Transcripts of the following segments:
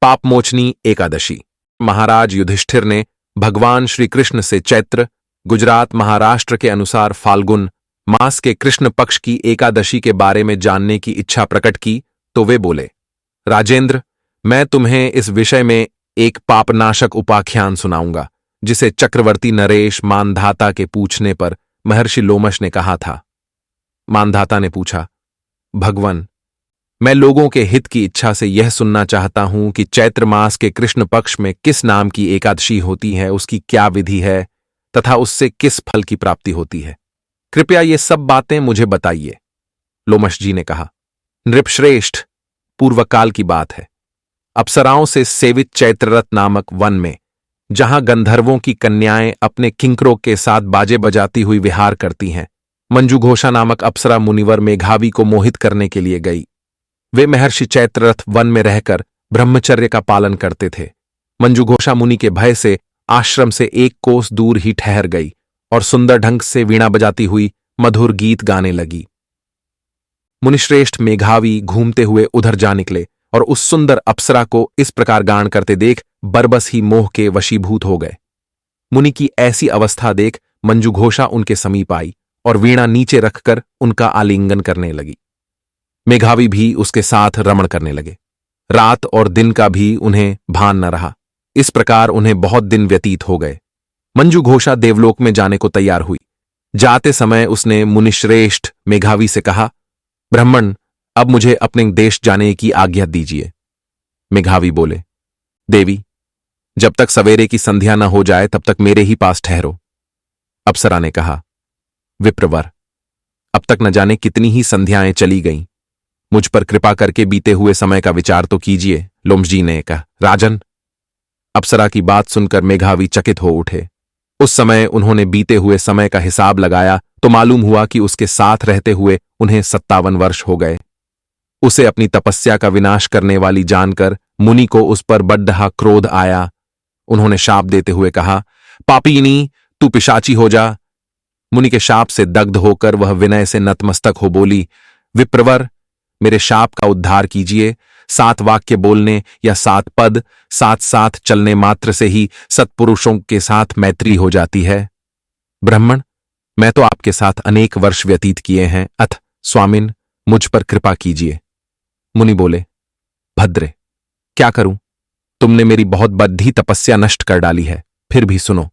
पापमोचनी एकादशी। महाराज युधिष्ठिर ने भगवान श्री कृष्ण से चैत्र, गुजरात महाराष्ट्र के अनुसार फाल्गुन मास के कृष्ण पक्ष की एकादशी के बारे में जानने की इच्छा प्रकट की तो वे बोले, राजेंद्र, मैं तुम्हें इस विषय में एक पापनाशक उपाख्यान सुनाऊंगा जिसे चक्रवर्ती नरेश मानधाता के पूछने पर महर्षि लोमश ने कहा था। मानधाता ने पूछा, भगवन, मैं लोगों के हित की इच्छा से यह सुनना चाहता हूं कि चैत्र मास के कृष्ण पक्ष में किस नाम की एकादशी होती है, उसकी क्या विधि है तथा उससे किस फल की प्राप्ति होती है। कृपया ये सब बातें मुझे बताइए। लोमश जी ने कहा, नृपश्रेष्ठ, पूर्वकाल की बात है। अप्सराओं से सेवित चैत्ररथ नामक वन में, जहां गंधर्वों की कन्याएं अपने किंकरों के साथ बाजे बजाती हुई विहार करती हैं, मंजुघोषा नामक अप्सरा मुनिवर मेघावी को मोहित करने के लिए गई। वे महर्षि चैत्ररथ वन में रहकर ब्रह्मचर्य का पालन करते थे। मंजुघोषा मुनि के भय से आश्रम से 1 कोस दूर ही ठहर गई और सुंदर ढंग से वीणा बजाती हुई मधुर गीत गाने लगी। मुनिश्रेष्ठ मेघावी घूमते हुए उधर जा निकले और उस सुंदर अप्सरा को इस प्रकार गान करते देख बरबस ही मोह के वशीभूत हो गए। मुनि की ऐसी अवस्था देख मंजुघोषा उनके समीप आई और वीणा नीचे रखकर उनका आलिंगन करने लगी। मेघावी भी उसके साथ रमण करने लगे। रात और दिन का भी उन्हें भान न रहा। इस प्रकार उन्हें बहुत दिन व्यतीत हो गए। मंजुघोषा देवलोक में जाने को तैयार हुई। जाते समय उसने मुनिश्रेष्ठ मेघावी से कहा, ब्राह्मण, अब मुझे अपने देश जाने की आज्ञा दीजिए। मेघावी बोले, देवी, जब तक सवेरे की संध्या न हो जाए तब तक मेरे ही पास ठहरो। अप्सरा ने कहा, विप्रवर, अब तक न जाने कितनी ही संध्याएं चली गईं। मुझ पर कृपा करके बीते हुए समय का विचार तो कीजिए। लोमश जी ने कहा, राजन। अप्सरा की बात सुनकर मेघावी चकित हो उठे। उस समय उन्होंने बीते हुए समय का हिसाब लगाया तो मालूम हुआ कि उसके साथ रहते हुए उन्हें 57 वर्ष हो गए। उसे अपनी तपस्या का विनाश करने वाली जानकर मुनि को उस पर बड्ढा क्रोध आया। उन्होंने शाप देते हुए कहा, पापीनी, तू पिशाची हो जा। मुनि के शाप से दग्ध होकर वह विनय से नतमस्तक हो बोली, विप्रवर, मेरे शाप का उद्धार कीजिए। 7 वाक्य बोलने या 7 पद साथ साथ चलने मात्र से ही सत्पुरुषों के साथ मैत्री हो जाती है। ब्राह्मण, मैं तो आपके साथ अनेक वर्ष व्यतीत किए हैं, अथ स्वामिन, मुझ पर कृपा कीजिए। मुनि बोले, भद्रे, क्या करूं? तुमने मेरी बहुत बद्धी तपस्या नष्ट कर डाली है। फिर भी सुनो,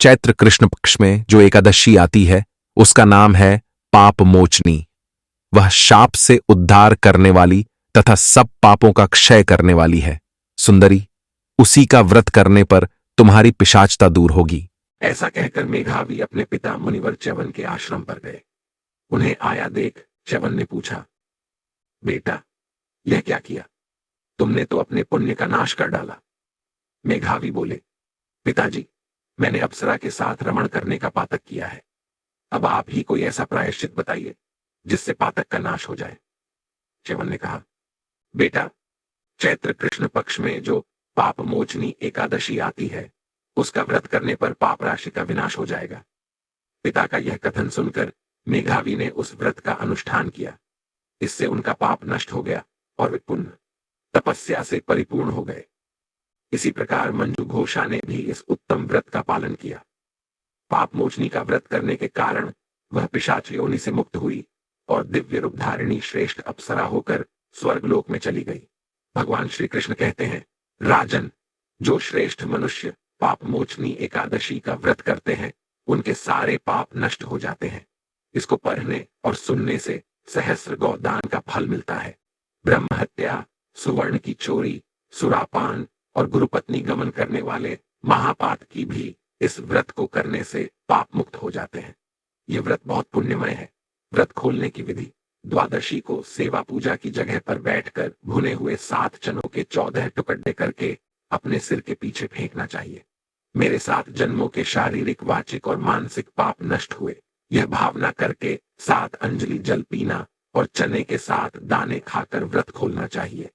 चैत्र कृष्ण पक्ष में जो एकादशी आती है उसका नाम है पापमोचनी। वह शाप से उद्धार करने वाली तथा सब पापों का क्षय करने वाली है। सुंदरी, उसी का व्रत करने पर तुम्हारी पिशाचता दूर होगी। ऐसा कहकर मेघावी अपने पिता मुनिवर च्यवन के आश्रम पर गए। उन्हें आया देख च्यवन ने पूछा, बेटा, यह क्या किया? तुमने तो अपने पुण्य का नाश कर डाला। मेघावी बोले, पिताजी, मैंने अप्सरा के साथ रमण करने का पातक किया है। अब आप ही कोई ऐसा प्रायश्चित बताइए जिससे पातक का नाश हो जाए। च्यवन ने कहा, बेटा, चैत्र कृष्ण पक्ष में जो पापमोचनी एकादशी आती है उसका व्रत करने पर पाप राशि का विनाश हो जाएगा। पिता का यह कथन सुनकर मेघावी ने उस व्रत का अनुष्ठान किया। इससे उनका पाप नष्ट हो गया और वे पुण्य तपस्या से परिपूर्ण हो गए। इसी प्रकार मंजुघोषा ने भी इस उत्तम व्रत का पालन किया। पापमोचनी का व्रत करने के कारण वह पिशाच योनि से मुक्त हुई और दिव्य रूपधारिणी श्रेष्ठ अप्सरा होकर स्वर्गलोक में चली गई। भगवान श्री कृष्ण कहते हैं, राजन, जो श्रेष्ठ मनुष्य पापमोचनी एकादशी का व्रत करते हैं उनके सारे पाप नष्ट हो जाते हैं। इसको पढ़ने और सुनने से सहस्र गौदान का फल मिलता है। ब्रह्म हत्या, सुवर्ण की चोरी, सुरापान और गुरुपत्नी गमन करने वाले महापात की भी इस व्रत को करने से पाप मुक्त हो जाते हैं। यह व्रत बहुत पुण्यमय है। व्रत खोलने की विधि, द्वादशी को सेवा पूजा की जगह पर बैठकर भुने हुए 7 चनों के 14 टुकड़े करके अपने सिर के पीछे फेंकना चाहिए। मेरे 7 जन्मों के शारीरिक, वाचिक और मानसिक पाप नष्ट हुए, यह भावना करके 7 अंजलि जल पीना और चने के 7 दाने खाकर व्रत खोलना चाहिए।